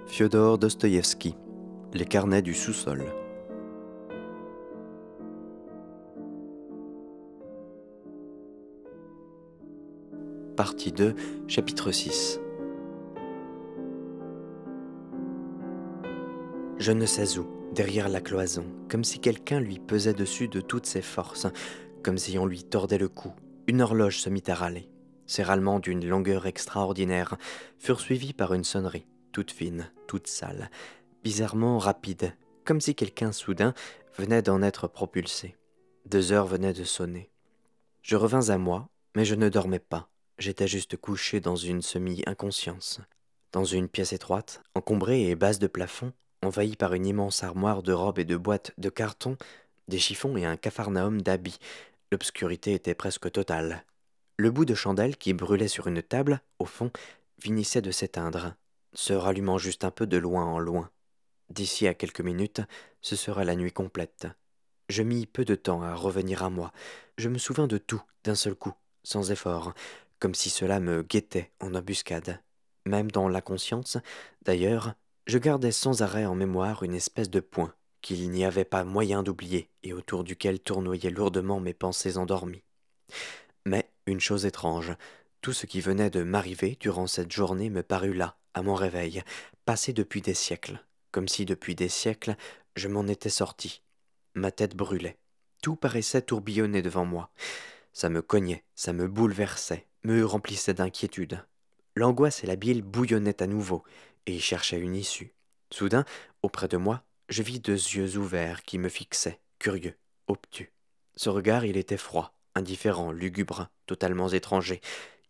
Fiodor Dostoïevski, Les carnets du sous-sol. Partie 2, chapitre 6. Je ne sais où, derrière la cloison, comme si quelqu'un lui pesait dessus de toutes ses forces, comme si on lui tordait le cou, une horloge se mit à râler. Ces râlements d'une longueur extraordinaire furent suivis par une sonnerie, toute fine, toute sale, bizarrement rapide, comme si quelqu'un soudain venait d'en être propulsé. 2 heures venaient de sonner. Je revins à moi, mais je ne dormais pas. J'étais juste couché dans une semi-inconscience. Dans une pièce étroite, encombrée et basse de plafond, envahie par une immense armoire de robes et de boîtes de carton, des chiffons et un capharnaüm d'habits, l'obscurité était presque totale. Le bout de chandelle qui brûlait sur une table, au fond, finissait de s'éteindre, se rallumant juste un peu de loin en loin. D'ici à quelques minutes, ce sera la nuit complète. Je mis peu de temps à revenir à moi. Je me souvins de tout, d'un seul coup, sans effort, comme si cela me guettait en embuscade. Même dans l'inconscience, d'ailleurs, je gardais sans arrêt en mémoire une espèce de point qu'il n'y avait pas moyen d'oublier et autour duquel tournoyaient lourdement mes pensées endormies. Mais, une chose étrange, tout ce qui venait de m'arriver durant cette journée me parut là, à mon réveil, passé depuis des siècles, comme si depuis des siècles je m'en étais sorti. Ma tête brûlait. Tout paraissait tourbillonner devant moi. Ça me cognait, ça me bouleversait, me remplissait d'inquiétude. L'angoisse et la bile bouillonnaient à nouveau, et cherchaient une issue. Soudain, auprès de moi, je vis 2 yeux ouverts qui me fixaient, curieux, obtus. Ce regard, il était froid, indifférent, lugubre, totalement étranger.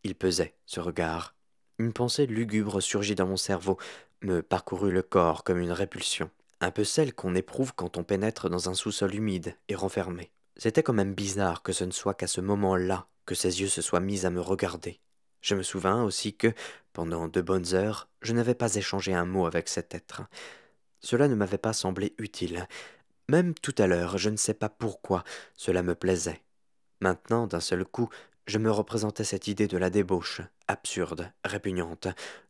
Il pesait, ce regard. Une pensée lugubre surgit dans mon cerveau, me parcourut le corps comme une répulsion. Un peu celle qu'on éprouve quand on pénètre dans un sous-sol humide et renfermé. C'était quand même bizarre que ce ne soit qu'à ce moment-là que ses yeux se soient mis à me regarder. Je me souvins aussi que, pendant 2 bonnes heures, je n'avais pas échangé un mot avec cet être. Cela ne m'avait pas semblé utile. Même tout à l'heure, je ne sais pas pourquoi, cela me plaisait. Maintenant, d'un seul coup, je me représentais cette idée de la débauche, absurde, répugnante,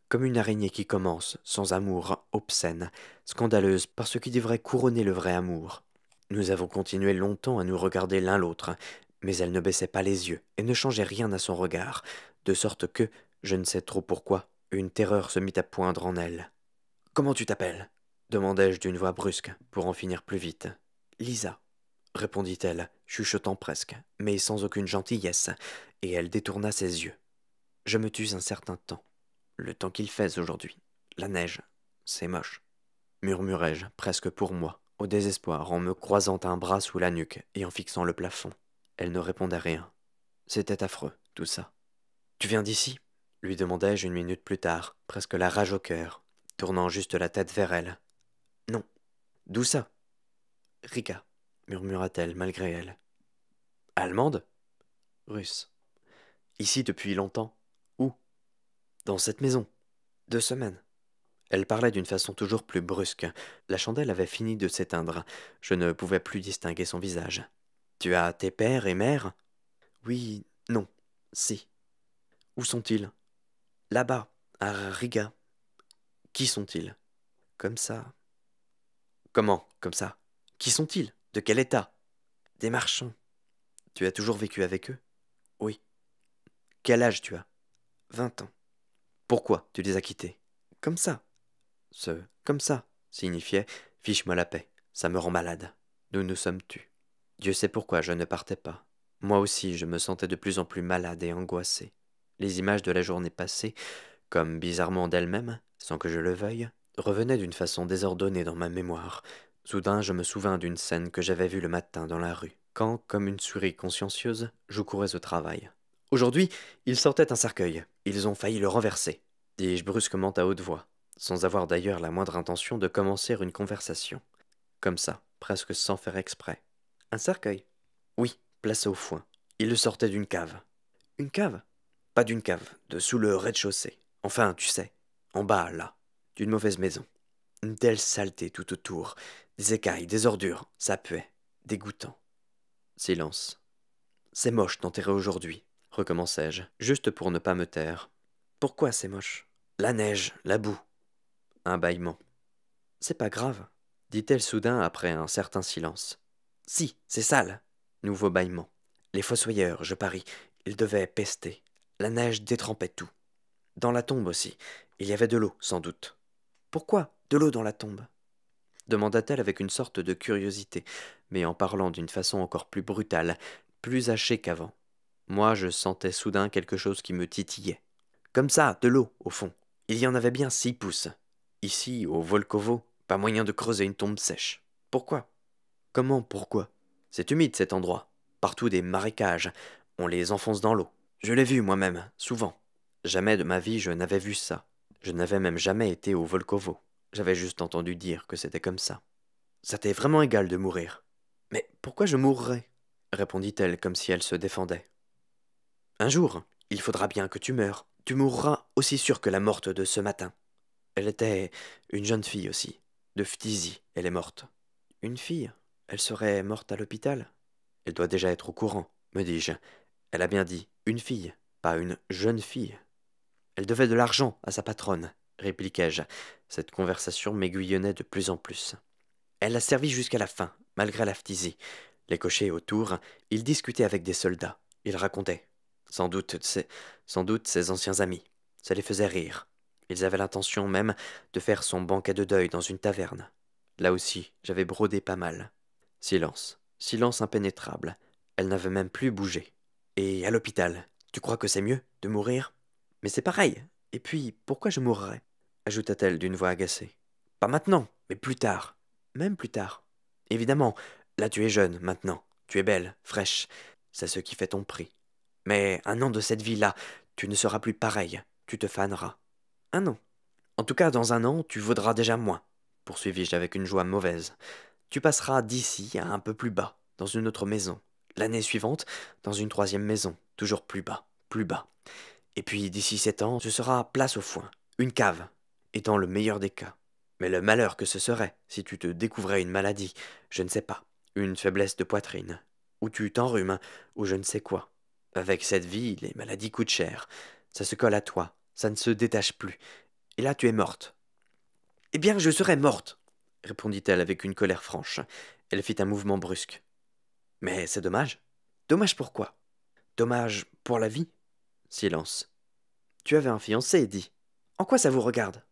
comme une araignée qui commence, sans amour, obscène, scandaleuse par ce qui devrait couronner le vrai amour. Nous avons continué longtemps à nous regarder l'un l'autre, mais elle ne baissait pas les yeux et ne changeait rien à son regard, de sorte que, je ne sais trop pourquoi, une terreur se mit à poindre en elle. Comment tu t'appelles demandai-je d'une voix brusque, pour en finir plus vite. Lisa, répondit-elle, chuchotant presque, mais sans aucune gentillesse, et elle détourna ses yeux. Je me tus un certain temps. Le temps qu'il fait aujourd'hui. La neige. C'est moche. Murmurai-je, presque pour moi, au désespoir, en me croisant un bras sous la nuque et en fixant le plafond. Elle ne répondait rien. C'était affreux, tout ça. Tu viens d'ici lui demandai-je une minute plus tard, presque la rage au cœur, tournant juste la tête vers elle. Non. D'où ça Riga, murmura-t-elle malgré elle. Allemande Russe. Ici depuis longtemps. Où Dans cette maison. 2 semaines. Elle parlait d'une façon toujours plus brusque. La chandelle avait fini de s'éteindre. Je ne pouvais plus distinguer son visage. Tu as tes père et mère Oui, non, si. Où sont-ils Là-bas, à Riga. Qui sont-ils Comme ça. Comment, comme ça Qui sont-ils De quel état Des marchands. Tu as toujours vécu avec eux Oui. Quel âge tu as 20 ans. Pourquoi tu les as quittés Comme ça. Ce comme ça signifiait fiche-moi la paix, ça me rend malade. Nous nous sommes tus. Dieu sait pourquoi je ne partais pas. Moi aussi, je me sentais de plus en plus malade et angoissé. Les images de la journée passée, comme bizarrement d'elles-mêmes, sans que je le veuille, revenaient d'une façon désordonnée dans ma mémoire. Soudain, je me souvins d'une scène que j'avais vue le matin dans la rue, quand, comme une souris consciencieuse, je courais au travail. Aujourd'hui, ils sortaient un cercueil. Ils ont failli le renverser, dis-je brusquement à haute voix, sans avoir d'ailleurs la moindre intention de commencer une conversation. Comme ça, presque sans faire exprès. Un cercueil Oui, placé au foin. Il le sortait d'une cave. Une cave Pas d'une cave, de sous le rez-de-chaussée. Enfin, tu sais, en bas, là, d'une mauvaise maison. Une telle saleté tout autour. Des écailles, des ordures, ça puait. Dégoûtant. Silence. C'est moche d'enterrer aujourd'hui, recommençai-je, juste pour ne pas me taire. Pourquoi c'est moche La neige, la boue. Un bâillement. C'est pas grave, dit-elle soudain après un certain silence. Si, c'est sale. Nouveau bâillement. Les fossoyeurs, je parie, ils devaient pester. La neige détrempait tout. Dans la tombe aussi, il y avait de l'eau, sans doute. Pourquoi de l'eau dans la tombe demanda-t-elle avec une sorte de curiosité, mais en parlant d'une façon encore plus brutale, plus hachée qu'avant. Moi, je sentais soudain quelque chose qui me titillait. Comme ça, de l'eau, au fond. Il y en avait bien 6 pouces. Ici, au Volkovo, pas moyen de creuser une tombe sèche. Pourquoi Comment pourquoi C'est humide cet endroit. Partout des marécages. On les enfonce dans l'eau. Je l'ai vu moi-même, souvent. Jamais de ma vie je n'avais vu ça. Je n'avais même jamais été au Volkovo. J'avais juste entendu dire que c'était comme ça. Ça t'est vraiment égal de mourir. Mais pourquoi je mourrais répondit-elle comme si elle se défendait. Un jour, il faudra bien que tu meures. Tu mourras aussi sûr que la morte de ce matin. Elle était une jeune fille aussi. De Phtisie, elle est morte. Une fille Elle serait morte à l'hôpital Elle doit déjà être au courant, me dis-je. Elle a bien dit une fille, pas une jeune fille. Elle devait de l'argent à sa patronne, répliquai-je. Cette conversation m'aiguillonnait de plus en plus. Elle l'a servi jusqu'à la fin, malgré la phtisie. Les cochers autour, ils discutaient avec des soldats. Ils racontaient. Sans doute ses anciens amis. Ça les faisait rire. Ils avaient l'intention même de faire son banquet de deuil dans une taverne. Là aussi, j'avais brodé pas mal. Silence. Silence impénétrable. Elle n'avait même plus bougé. Et à l'hôpital, tu crois que c'est mieux de mourir Mais c'est pareil. Et puis, pourquoi je mourrais ajouta-t-elle d'une voix agacée. Pas maintenant, mais plus tard. Même plus tard. Évidemment, là tu es jeune, maintenant. Tu es belle, fraîche. C'est ce qui fait ton prix. Mais un an de cette vie-là, tu ne seras plus pareil. Tu te faneras. Un an. En tout cas, dans un an, tu vaudras déjà moins, poursuivis-je avec une joie mauvaise. Tu passeras d'ici à un peu plus bas, dans une autre maison. L'année suivante, dans une troisième maison, toujours plus bas, plus bas. Et puis, d'ici 7 ans, ce sera place au foin, une cave, et dans le meilleur des cas. Mais le malheur que ce serait, si tu te découvrais une maladie, je ne sais pas, une faiblesse de poitrine, ou tu t'enrhumes, ou je ne sais quoi. Avec cette vie, les maladies coûtent cher. Ça se colle à toi, ça ne se détache plus. Et là, tu es morte. Eh bien, je serais morte, répondit-elle avec une colère franche. Elle fit un mouvement brusque. Mais c'est dommage. Dommage pourquoi Dommage pour la vie. Silence. Tu avais un fiancé, dis. En quoi ça vous regarde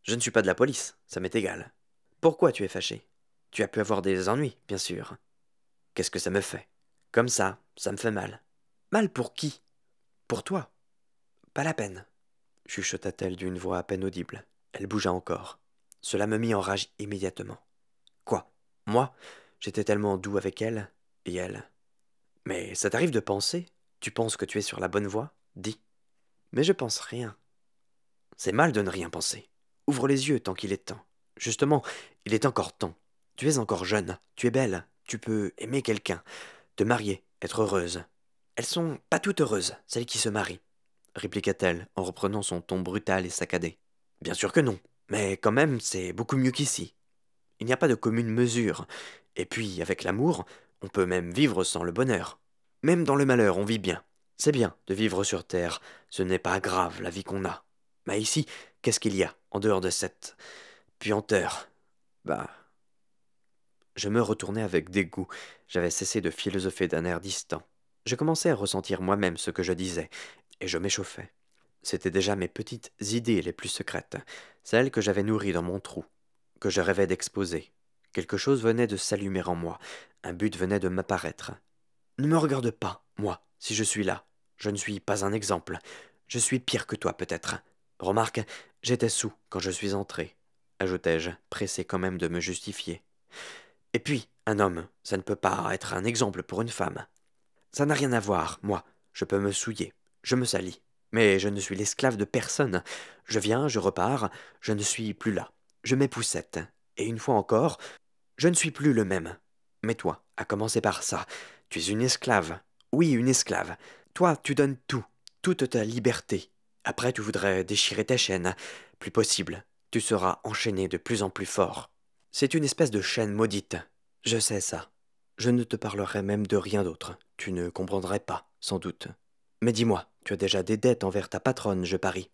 Je ne suis pas de la police, ça m'est égal. Pourquoi tu es fâché Tu as pu avoir des ennuis, bien sûr. Qu'est-ce que ça me fait Comme ça me fait mal. Mal pour qui Pour toi. Pas la peine, chuchota-t-elle d'une voix à peine audible. Elle bougea encore. Cela me mit en rage immédiatement. Quoi Moi J'étais tellement doux avec elle, et elle. Mais ça t'arrive de penser Tu penses que tu es sur la bonne voie Dis. Mais je pense rien. C'est mal de ne rien penser. Ouvre les yeux tant qu'il est temps. Justement, il est encore temps. Tu es encore jeune, tu es belle, tu peux aimer quelqu'un, te marier, être heureuse. Elles sont pas toutes heureuses, celles qui se marient, répliqua-t-elle en reprenant son ton brutal et saccadé. Bien sûr que non, mais quand même c'est beaucoup mieux qu'ici. Il n'y a pas de commune mesure, et puis avec l'amour, on peut même vivre sans le bonheur. Même dans le malheur, on vit bien. C'est bien de vivre sur terre, ce n'est pas grave la vie qu'on a. Mais ici, qu'est-ce qu'il y a, en dehors de cette puanteur Bah. Je me retournai avec dégoût. J'avais cessé de philosopher d'un air distant. Je commençais à ressentir moi-même ce que je disais, et je m'échauffais. C'étaient déjà mes petites idées les plus secrètes, celles que j'avais nourries dans mon trou, que je rêvais d'exposer. Quelque chose venait de s'allumer en moi, un but venait de m'apparaître. Ne me regarde pas, moi, si je suis là. Je ne suis pas un exemple. Je suis pire que toi, peut-être. Remarque, j'étais saoul quand je suis entré, ajoutai-je, pressé quand même de me justifier. Et puis, un homme, ça ne peut pas être un exemple pour une femme. Ça n'a rien à voir, moi. Je peux me souiller, je me salis. Mais je ne suis l'esclave de personne. Je viens, je repars, je ne suis plus là. Je m'époussette. Et une fois encore, je ne suis plus le même. Mais toi, à commencer par ça, tu es une esclave. Oui, une esclave. Toi, tu donnes tout, toute ta liberté. Après, tu voudrais déchirer tes chaînes. Plus possible. Tu seras enchaîné de plus en plus fort. C'est une espèce de chaîne maudite. Je sais ça. Je ne te parlerai même de rien d'autre. Tu ne comprendrais pas, sans doute. Mais dis-moi, tu as déjà des dettes envers ta patronne, je parie.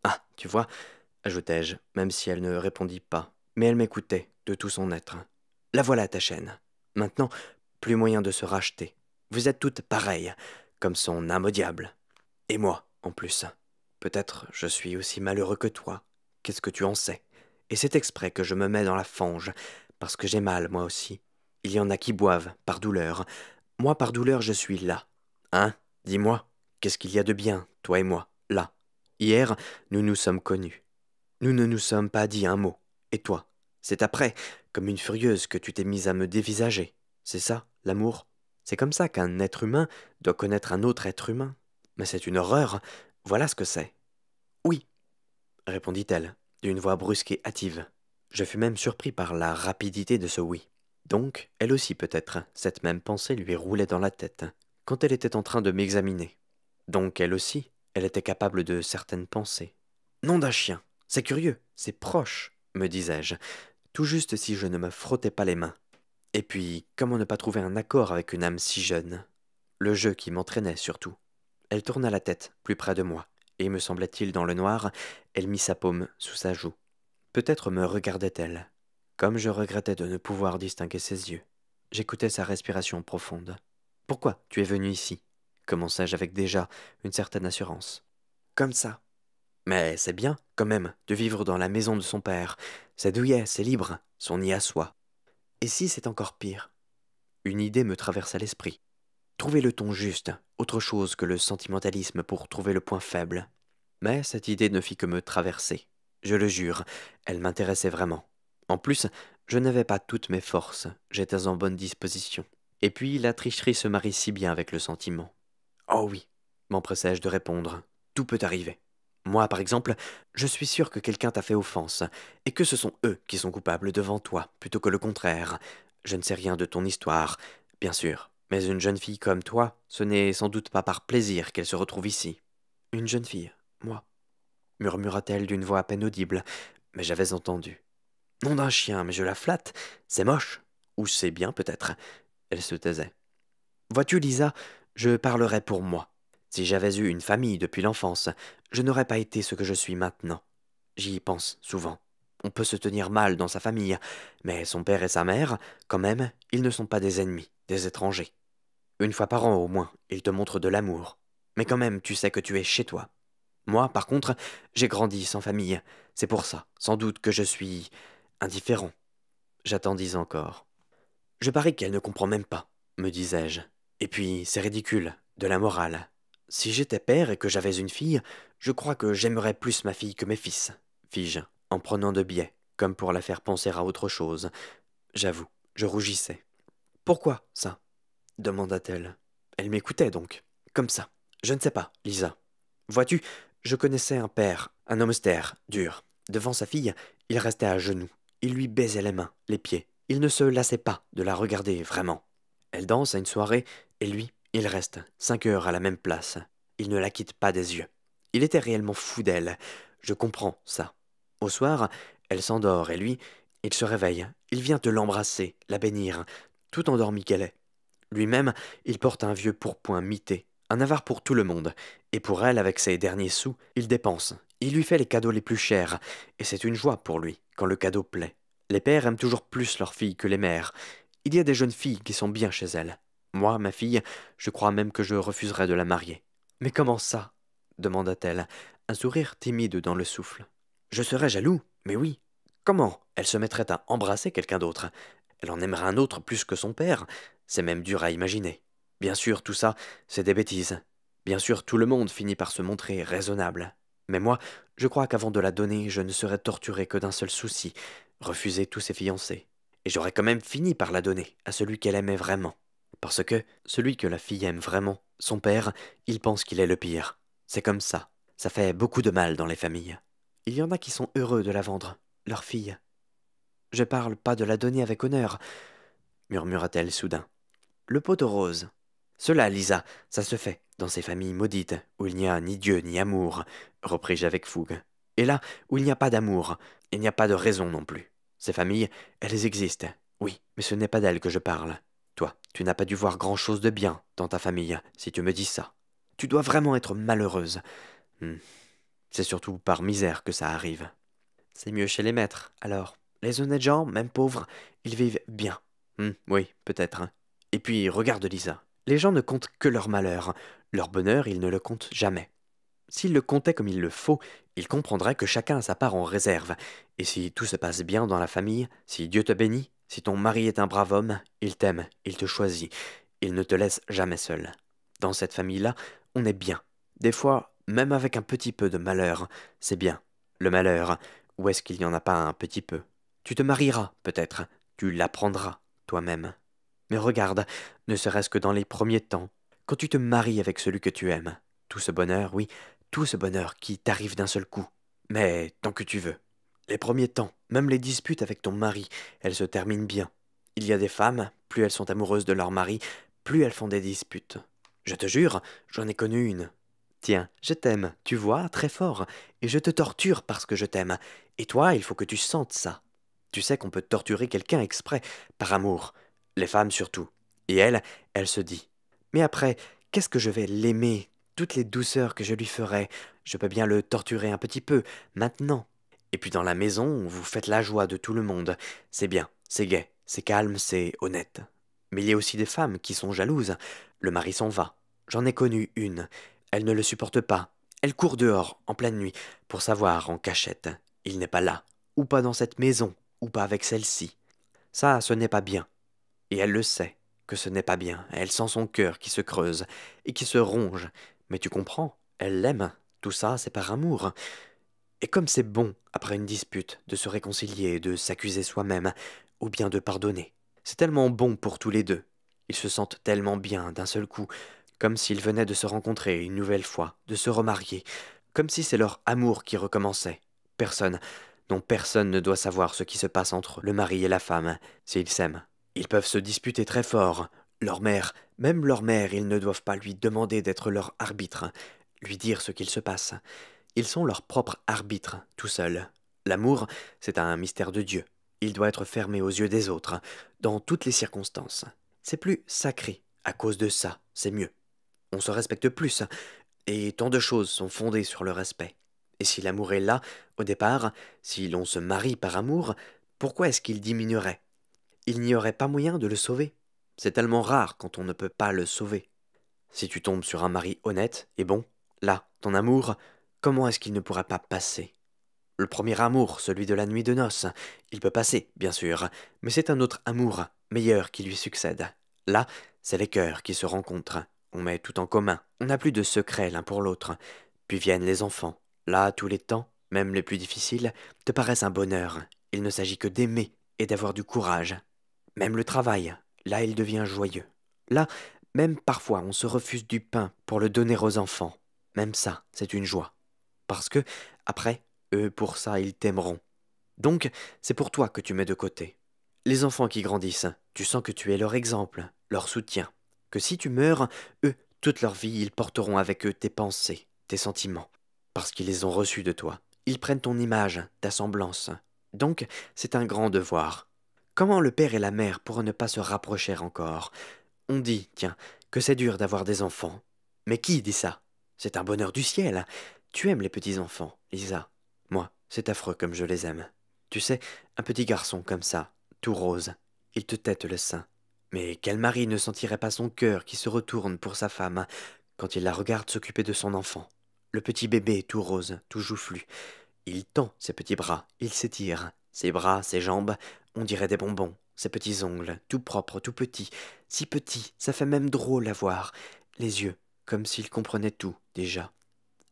Ah, tu vois, ajoutai-je, même si elle ne répondit pas. Mais elle m'écoutait de tout son être. La voilà ta chaîne. Maintenant, plus moyen de se racheter. Vous êtes toutes pareilles, comme son âme au diable. Et moi, en plus. Peut-être je suis aussi malheureux que toi. Qu'est-ce que tu en sais? Et c'est exprès que je me mets dans la fange, parce que j'ai mal, moi aussi. Il y en a qui boivent, par douleur. Moi, par douleur, je suis là. Hein? Dis-moi, qu'est-ce qu'il y a de bien, toi et moi, là? Hier, nous nous sommes connus. Nous ne nous sommes pas dit un mot. Et toi? C'est après, comme une furieuse, que tu t'es mise à me dévisager. C'est ça, l'amour? C'est comme ça qu'un être humain doit connaître un autre être humain. Mais c'est une horreur. Voilà ce que c'est. Oui, répondit-elle, d'une voix brusque et hâtive. Je fus même surpris par la rapidité de ce oui. Donc, elle aussi peut-être, cette même pensée lui roulait dans la tête, quand elle était en train de m'examiner. Donc, elle aussi, elle était capable de certaines pensées. Nom d'un chien, c'est curieux, c'est proche, me disais-je, tout juste si je ne me frottais pas les mains. Et puis, comment ne pas trouver un accord avec une âme si jeune? Le jeu qui m'entraînait surtout. Elle tourna la tête, plus près de moi, et me semblait-il dans le noir, elle mit sa paume sous sa joue. Peut-être me regardait-elle, comme je regrettais de ne pouvoir distinguer ses yeux. J'écoutais sa respiration profonde. Pourquoi tu es venu ici? Commençai-je avec déjà une certaine assurance. Comme ça. Mais c'est bien, quand même, de vivre dans la maison de son père. C'est douillet, c'est libre, son nid à soi. Et si c'est encore pire? Une idée me traversa l'esprit. Trouver le ton juste, autre chose que le sentimentalisme pour trouver le point faible. Mais cette idée ne fit que me traverser. Je le jure, elle m'intéressait vraiment. En plus, je n'avais pas toutes mes forces, j'étais en bonne disposition. Et puis la tricherie se marie si bien avec le sentiment. Oh oui, m'empressai-je de répondre, tout peut arriver. Moi, par exemple, je suis sûr que quelqu'un t'a fait offense, et que ce sont eux qui sont coupables devant toi, plutôt que le contraire. Je ne sais rien de ton histoire, bien sûr, mais une jeune fille comme toi, ce n'est sans doute pas par plaisir qu'elle se retrouve ici. Une jeune fille, moi, murmura-t-elle d'une voix à peine audible, mais j'avais entendu. Nom d'un chien, mais je la flatte, c'est moche. Ou c'est bien, peut-être. Elle se taisait. Vois-tu, Lisa, je parlerai pour moi. Si j'avais eu une famille depuis l'enfance, je n'aurais pas été ce que je suis maintenant. J'y pense souvent. On peut se tenir mal dans sa famille, mais son père et sa mère, quand même, ils ne sont pas des ennemis, des étrangers. Une fois par an au moins, ils te montrent de l'amour. Mais quand même, tu sais que tu es chez toi. Moi, par contre, j'ai grandi sans famille. C'est pour ça, sans doute, que je suis indifférent. J'attendis encore. Je parie qu'elle ne comprend même pas, me disais-je. Et puis, c'est ridicule, de la morale. Si j'étais père et que j'avais une fille, je crois que j'aimerais plus ma fille que mes fils, fis-je, en prenant de biais, comme pour la faire penser à autre chose. J'avoue, je rougissais. Pourquoi ça? Demanda-t-elle. Elle m'écoutait donc. Comme ça. Je ne sais pas, Lisa. Vois-tu, je connaissais un père, un homme austère, dur. Devant sa fille, il restait à genoux. Il lui baisait les mains, les pieds. Il ne se lassait pas de la regarder, vraiment. Elle danse à une soirée, et lui, il reste 5 heures à la même place. Il ne la quitte pas des yeux. Il était réellement fou d'elle. Je comprends ça. Au soir, elle s'endort, et lui, il se réveille. Il vient de l'embrasser, la bénir, tout endormie qu'elle est. Lui-même, il porte un vieux pourpoint mité, un avare pour tout le monde, et pour elle, avec ses derniers sous, il dépense. Il lui fait les cadeaux les plus chers, et c'est une joie pour lui, quand le cadeau plaît. Les pères aiment toujours plus leurs filles que les mères. Il y a des jeunes filles qui sont bien chez elles. Moi, ma fille, je crois même que je refuserais de la marier. Mais comment ça? Demanda-t-elle, un sourire timide dans le souffle. Je serais jaloux, mais oui. Comment? Elle se mettrait à embrasser quelqu'un d'autre. Elle en aimerait un autre plus que son père. C'est même dur à imaginer. Bien sûr, tout ça, c'est des bêtises. Bien sûr, tout le monde finit par se montrer raisonnable. Mais moi, je crois qu'avant de la donner, je ne serais torturé que d'un seul souci, refuser tous ses fiancés. Et j'aurais quand même fini par la donner à celui qu'elle aimait vraiment. Parce que celui que la fille aime vraiment, son père, il pense qu'il est le pire. C'est comme ça. Ça fait beaucoup de mal dans les familles. Il y en a qui sont heureux de la vendre, leur fille. Je parle pas de la donner avec honneur, murmura-t-elle soudain. Le pot aux roses. Cela, Lisa, ça se fait, dans ces familles maudites, où il n'y a ni Dieu ni amour, repris-je avec fougue. Et là, où il n'y a pas d'amour, il n'y a pas de raison non plus. Ces familles, elles existent, oui, mais ce n'est pas d'elles que je parle. Toi, tu n'as pas dû voir grand-chose de bien dans ta famille, si tu me dis ça. Tu dois vraiment être malheureuse. C'est surtout par misère que ça arrive. C'est mieux chez les maîtres, alors. Les honnêtes gens, même pauvres, ils vivent bien. Oui, peut-être, hein. Et puis, regarde Lisa. Les gens ne comptent que leur malheur. Leur bonheur, ils ne le comptent jamais. S'ils le comptaient comme il le faut, ils comprendraient que chacun a sa part en réserve. Et si tout se passe bien dans la famille, si Dieu te bénit, si ton mari est un brave homme, il t'aime, il te choisit, il ne te laisse jamais seul. Dans cette famille-là, on est bien. Des fois, même avec un petit peu de malheur, c'est bien. Le malheur, où est-ce qu'il n'y en a pas un petit peu? Tu te marieras, peut-être, tu l'apprendras toi-même. Mais regarde, ne serait-ce que dans les premiers temps, quand tu te maries avec celui que tu aimes, tout ce bonheur, oui, tout ce bonheur qui t'arrive d'un seul coup, mais tant que tu veux. Les premiers temps, même les disputes avec ton mari, elles se terminent bien. Il y a des femmes, plus elles sont amoureuses de leur mari, plus elles font des disputes. Je te jure, j'en ai connu une. Tiens, je t'aime, tu vois, très fort, et je te torture parce que je t'aime. Et toi, il faut que tu sentes ça. Tu sais qu'on peut torturer quelqu'un exprès, par amour, les femmes surtout. Et elle se dit, mais après, qu'est-ce que je vais l'aimer, toutes les douceurs que je lui ferai, je peux bien le torturer un petit peu, maintenant. Et puis dans la maison, vous faites la joie de tout le monde. C'est bien, c'est gai, c'est calme, c'est honnête. Mais il y a aussi des femmes qui sont jalouses. Le mari s'en va. J'en ai connu une. Elle ne le supporte pas. Elle court dehors, en pleine nuit, pour savoir, en cachette. Il n'est pas là, ou pas dans cette maison, ou pas avec celle-ci. Ça, ce n'est pas bien. Et elle le sait, que ce n'est pas bien. Elle sent son cœur qui se creuse, et qui se ronge. Mais tu comprends, elle l'aime. Tout ça, c'est par amour. Et comme c'est bon, après une dispute, de se réconcilier, de s'accuser soi-même, ou bien de pardonner. C'est tellement bon pour tous les deux. Ils se sentent tellement bien d'un seul coup, comme s'ils venaient de se rencontrer une nouvelle fois, de se remarier, comme si c'est leur amour qui recommençait. Personne, non personne ne doit savoir ce qui se passe entre le mari et la femme, s'ils s'aiment. Ils peuvent se disputer très fort. Leur mère, même leur mère, ils ne doivent pas lui demander d'être leur arbitre, lui dire ce qu'il se passe. Ils sont leur propre arbitre, tout seuls. L'amour, c'est un mystère de Dieu. Il doit être fermé aux yeux des autres, dans toutes les circonstances. C'est plus sacré, à cause de ça, c'est mieux. On se respecte plus, et tant de choses sont fondées sur le respect. Et si l'amour est là, au départ, si l'on se marie par amour, pourquoi est-ce qu'il diminuerait? Il n'y aurait pas moyen de le sauver. C'est tellement rare quand on ne peut pas le sauver. Si tu tombes sur un mari honnête et bon, là, ton amour, comment est-ce qu'il ne pourra pas passer? Le premier amour, celui de la nuit de noces, il peut passer, bien sûr, mais c'est un autre amour, meilleur, qui lui succède. Là, c'est les cœurs qui se rencontrent. On met tout en commun, on n'a plus de secrets l'un pour l'autre. Puis viennent les enfants. Là, tous les temps, même les plus difficiles, te paraissent un bonheur. Il ne s'agit que d'aimer et d'avoir du courage. Même le travail, là, il devient joyeux. Là, même parfois, on se refuse du pain pour le donner aux enfants. Même ça, c'est une joie. Parce que, après, eux, pour ça, ils t'aimeront. Donc, c'est pour toi que tu mets de côté. Les enfants qui grandissent, tu sens que tu es leur exemple, leur soutien. Que si tu meurs, eux, toute leur vie, ils porteront avec eux tes pensées, tes sentiments. Parce qu'ils les ont reçus de toi. Ils prennent ton image, ta semblance. Donc, c'est un grand devoir. Comment le père et la mère pourraient ne pas se rapprocher encore? On dit, tiens, que c'est dur d'avoir des enfants. Mais qui dit ça? C'est un bonheur du ciel. Tu aimes les petits enfants, Lisa. Moi, c'est affreux comme je les aime. Tu sais, un petit garçon comme ça, tout rose, il te tète le sein. Mais quel mari ne sentirait pas son cœur qui se retourne pour sa femme quand il la regarde s'occuper de son enfant? Le petit bébé tout rose, tout joufflu. Il tend ses petits bras, il s'étire. Ses bras, ses jambes, on dirait des bonbons. Ses petits ongles, tout propres, tout petits. Si petits, ça fait même drôle à voir. Les yeux, comme s'il comprenait tout, déjà.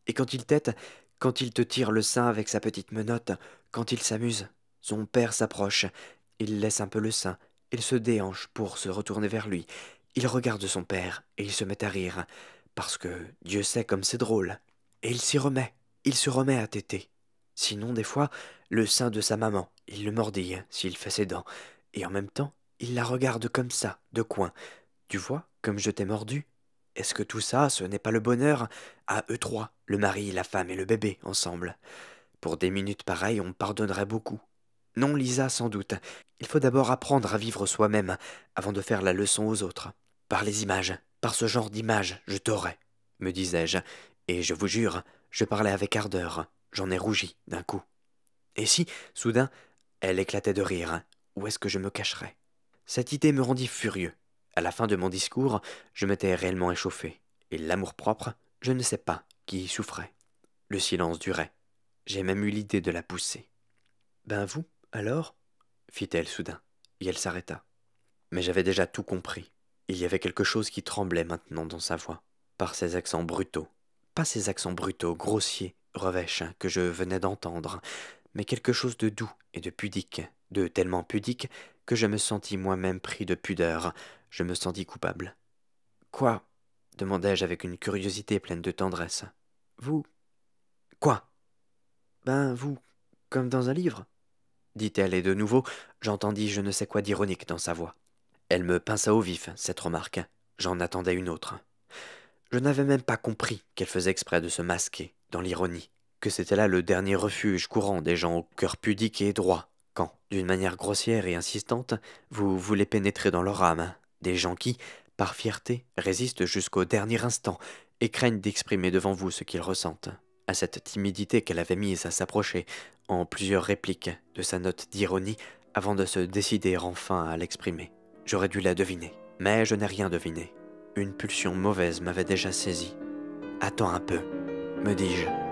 Et quand il tète, quand il te tire le sein avec sa petite menotte, quand il s'amuse, son père s'approche, il laisse un peu le sein, il se déhanche pour se retourner vers lui. Il regarde son père et il se met à rire, parce que Dieu sait comme c'est drôle. Et il se remet à téter. Sinon, des fois, le sein de sa maman, il le mordille s'il fait ses dents, et en même temps, il la regarde comme ça, de coin. Tu vois, comme je t'ai mordu? Est-ce que tout ça, ce n'est pas le bonheur à eux trois, le mari, la femme et le bébé, ensemble? Pour des minutes pareilles, on pardonnerait beaucoup. Non, Lisa, sans doute. Il faut d'abord apprendre à vivre soi-même avant de faire la leçon aux autres. Par les images, par ce genre d'images, je t'aurais, me disais-je, et je vous jure, je parlais avec ardeur. J'en ai rougi d'un coup. Et si, soudain, elle éclatait de rire, hein, où est-ce que je me cacherais? Cette idée me rendit furieux. À la fin de mon discours, je m'étais réellement échauffé, et l'amour-propre, je ne sais pas qui y souffrait. Le silence durait. J'ai même eu l'idée de la pousser. Ben vous, alors? Fit-elle soudain, et elle s'arrêta. Mais j'avais déjà tout compris. Il y avait quelque chose qui tremblait maintenant dans sa voix, par ses accents brutaux. Pas ces accents brutaux, grossiers, revêches, que je venais d'entendre, mais quelque chose de doux et de pudique, de tellement pudique que je me sentis moi-même pris de pudeur, je me sentis coupable. Quoi? Demandai-je avec une curiosité pleine de tendresse. Vous? Quoi? Ben vous, comme dans un livre? Dit-elle, et de nouveau, j'entendis je ne sais quoi d'ironique dans sa voix. Elle me pinça au vif, cette remarque. J'en attendais une autre. Je n'avais même pas compris qu'elle faisait exprès de se masquer, dans l'ironie, que c'était là le dernier refuge courant des gens au cœur pudique et droit, quand, d'une manière grossière et insistante, vous voulez pénétrer dans leur âme, des gens qui, par fierté, résistent jusqu'au dernier instant et craignent d'exprimer devant vous ce qu'ils ressentent. À cette timidité qu'elle avait mise à s'approcher, en plusieurs répliques de sa note d'ironie, avant de se décider enfin à l'exprimer. J'aurais dû la deviner, mais je n'ai rien deviné. Une pulsion mauvaise m'avait déjà saisi. Attends un peu, me dis-je.